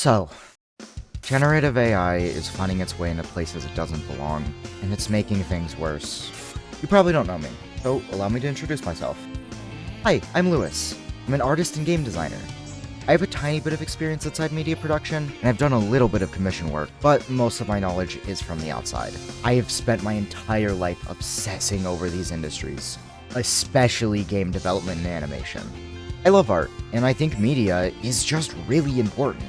So, generative AI is finding its way into places it doesn't belong, and it's making things worse. You probably don't know me, so allow me to introduce myself. Hi, I'm Lewis. I'm an artist and game designer. I have a tiny bit of experience outside media production, and I've done a little bit of commission work, but most of my knowledge is from the outside. I have spent my entire life obsessing over these industries, especially game development and animation. I love art, and I think media is just really important.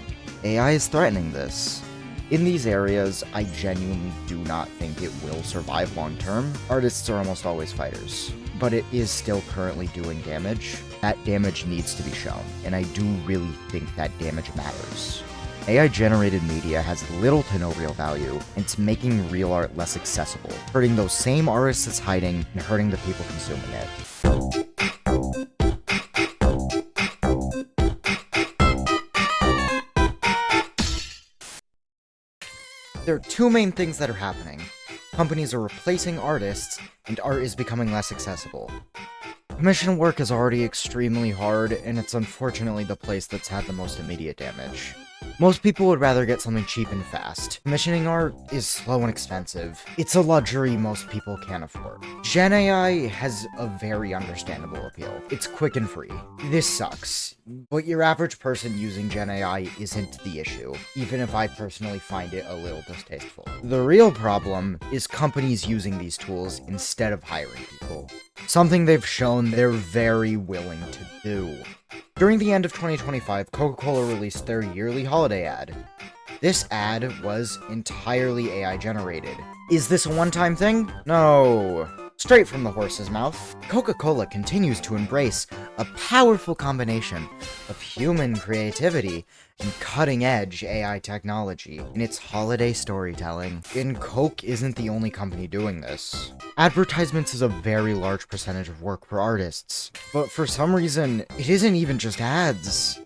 AI is threatening this. In these areas, I genuinely do not think it will survive long term. Artists are almost always fighters, but it is still currently doing damage. That damage needs to be shown, and I do really think that damage matters. AI-generated media has little to no real value, and it's making real art less accessible, hurting those same artists it's hiding and hurting the people consuming it. There are two main things that are happening. Companies are replacing artists, and art is becoming less accessible. Commission work is already extremely hard, and it's unfortunately the place that's had the most immediate damage. Most people would rather get something cheap and fast. Commissioning art is slow and expensive. It's a luxury most people can't afford. Gen AI has a very understandable appeal. It's quick and free. This sucks, but your average person using Gen AI isn't the issue, even if I personally find it a little distasteful. The real problem is companies using these tools instead of hiring people. Something they've shown they're very willing to do. During the end of 2025, Coca-Cola released their yearly holiday ad. This ad was entirely AI generated. Is this a one-time thing? No. Straight from the horse's mouth, Coca-Cola continues to embrace a powerful combination of human creativity and cutting-edge AI technology in its holiday storytelling. And Coke isn't the only company doing this. Advertisements is a very large percentage of work for artists, but for some reason, it isn't even just ads.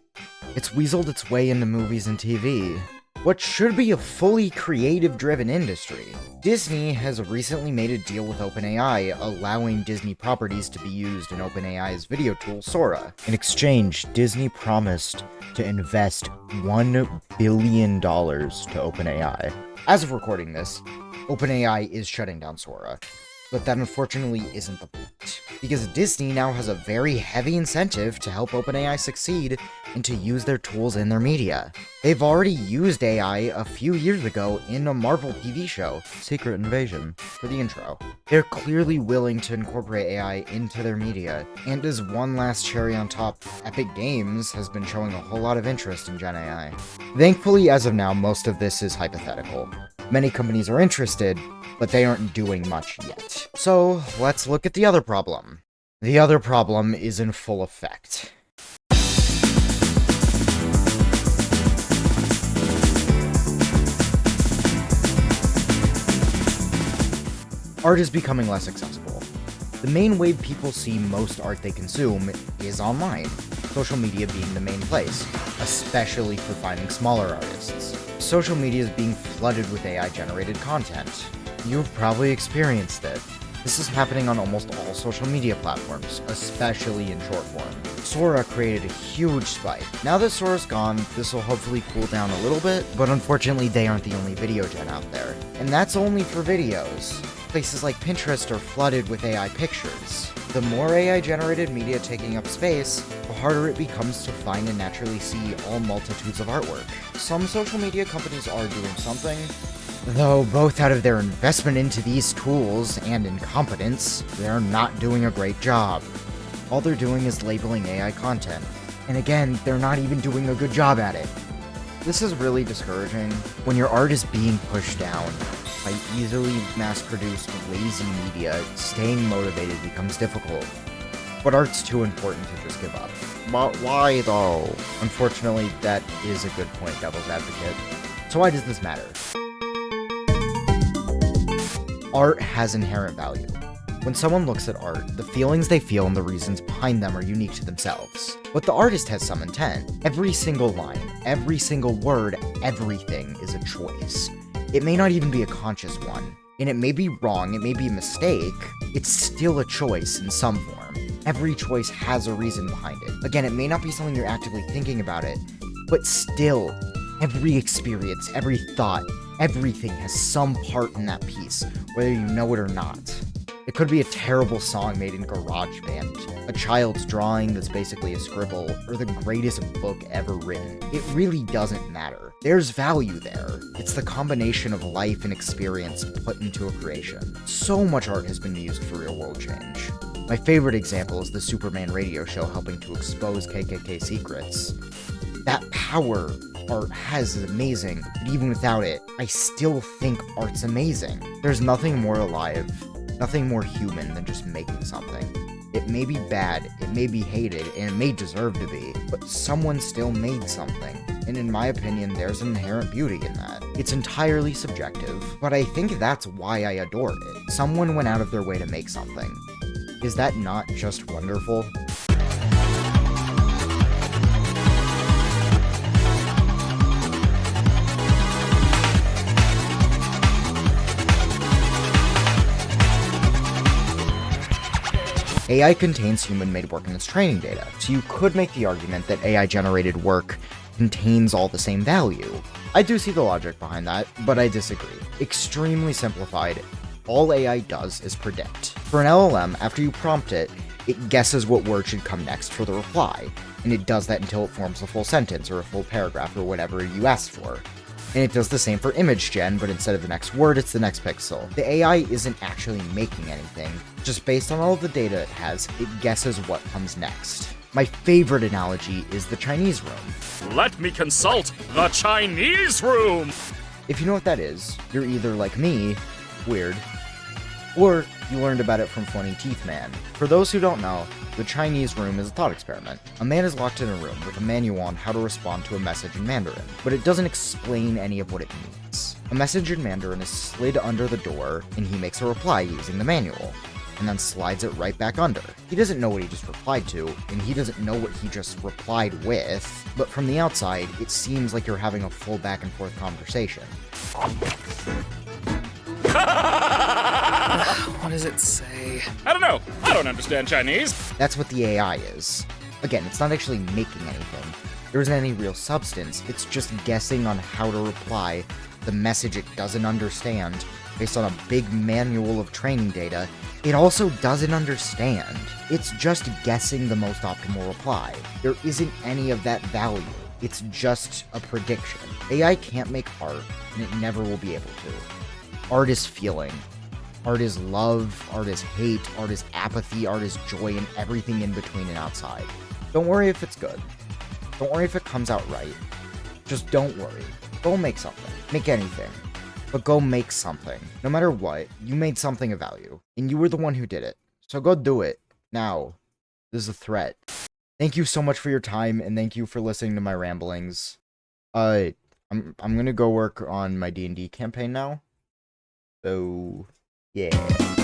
It's weaseled its way into movies and TV. What should be a fully creative-driven industry. Disney has recently made a deal with OpenAI, allowing Disney properties to be used in OpenAI's video tool, Sora. In exchange, Disney promised to invest $1 billion to OpenAI. As of recording this, OpenAI is shutting down Sora. But that unfortunately isn't the point, because Disney now has a very heavy incentive to help OpenAI succeed and to use their tools in their media. They've already used AI a few years ago in a Marvel TV show, Secret Invasion, for the intro. They're clearly willing to incorporate AI into their media, and as one last cherry on top, Epic Games has been showing a whole lot of interest in Gen AI. Thankfully, as of now, most of this is hypothetical. Many companies are interested, but they aren't doing much yet. So, let's look at the other problem. The other problem is in full effect. Art is becoming less accessible. The main way people see most art they consume is online, social media being the main place, especially for finding smaller artists. Social media is being flooded with AI-generated content. You've probably experienced it. This is happening on almost all social media platforms, especially in short form. Sora created a huge spike. Now that Sora's gone, this will hopefully cool down a little bit, but unfortunately they aren't the only video gen out there. And that's only for videos. Places like Pinterest are flooded with AI pictures. The more AI-generated media taking up space, the harder it becomes to find and naturally see all multitudes of artwork. Some social media companies are doing something, though both out of their investment into these tools and incompetence, they're not doing a great job. All they're doing is labeling AI content, and again, they're not even doing a good job at it. This is really discouraging. When your art is being pushed down by easily mass-produced, lazy media, staying motivated becomes difficult. But art's too important to just give up. But why though? Unfortunately, that is a good point, Devil's Advocate. So why does this matter? Art has inherent value. When someone looks at art, the feelings they feel and the reasons behind them are unique to themselves. But the artist has some intent. Every single line, every single word, everything is a choice. It may not even be a conscious one, and it may be wrong, it may be a mistake, it's still a choice in some form. Every choice has a reason behind it. Again, it may not be something you're actively thinking about it, but still, Every experience, every thought, everything has some part in that piece, whether you know it or not. It could be a terrible song made in GarageBand, a child's drawing that's basically a scribble, or the greatest book ever written. It really doesn't matter. There's value there. It's the combination of life and experience put into a creation. So much art has been used for real-world change. My favorite example is the Superman radio show helping to expose KKK secrets. That power art has is amazing, but even without it, I still think art's amazing. There's nothing more alive, nothing more human than just making something. It may be bad, it may be hated, and it may deserve to be, but someone still made something. And in my opinion, there's an inherent beauty in that. It's entirely subjective, but I think that's why I adore it. Someone went out of their way to make something. Is that not just wonderful? AI contains human-made work in its training data, so you could make the argument that AI-generated work contains all the same value. I do see the logic behind that, but I disagree. Extremely simplified, all AI does is predict. For an LLM, after you prompt it, it guesses what word should come next for the reply, and it does that until it forms a full sentence or a full paragraph or whatever you asked for. And it does the same for image gen, but instead of the next word, it's the next pixel. The AI isn't actually making anything. Just based on all of the data it has, it guesses what comes next. My favorite analogy is the Chinese room. Let me consult the Chinese room! If you know what that is, you're either like me, weird, or you learned about it from Funny Teeth Man. For those who don't know, the Chinese room is a thought experiment. A man is locked in a room with a manual on how to respond to a message in Mandarin, but it doesn't explain any of what it means. A message in Mandarin is slid under the door, and he makes a reply using the manual, and then slides it right back under. He doesn't know what he just replied to, and he doesn't know what he just replied with, but from the outside, it seems like you're having a full back and forth conversation. What does it say? I don't know. I don't understand Chinese. That's what the AI is. Again, it's not actually making anything. There isn't any real substance. It's just guessing on how to reply the message it doesn't understand based on a big manual of training data it also doesn't understand. It's just guessing the most optimal reply. There isn't any of that value. It's just a prediction. AI can't make art, and it never will be able to. Art is feeling. Art is love, art is hate, art is apathy, art is joy, and everything in between and outside. Don't worry if it's good. Don't worry if it comes out right. Just don't worry. Go make something. Make anything. But go make something. No matter what, you made something of value. And you were the one who did it. So go do it. Now. This is a threat. Thank you so much for your time, and thank you for listening to my ramblings. I'm gonna go work on my D&D campaign now. So, yeah.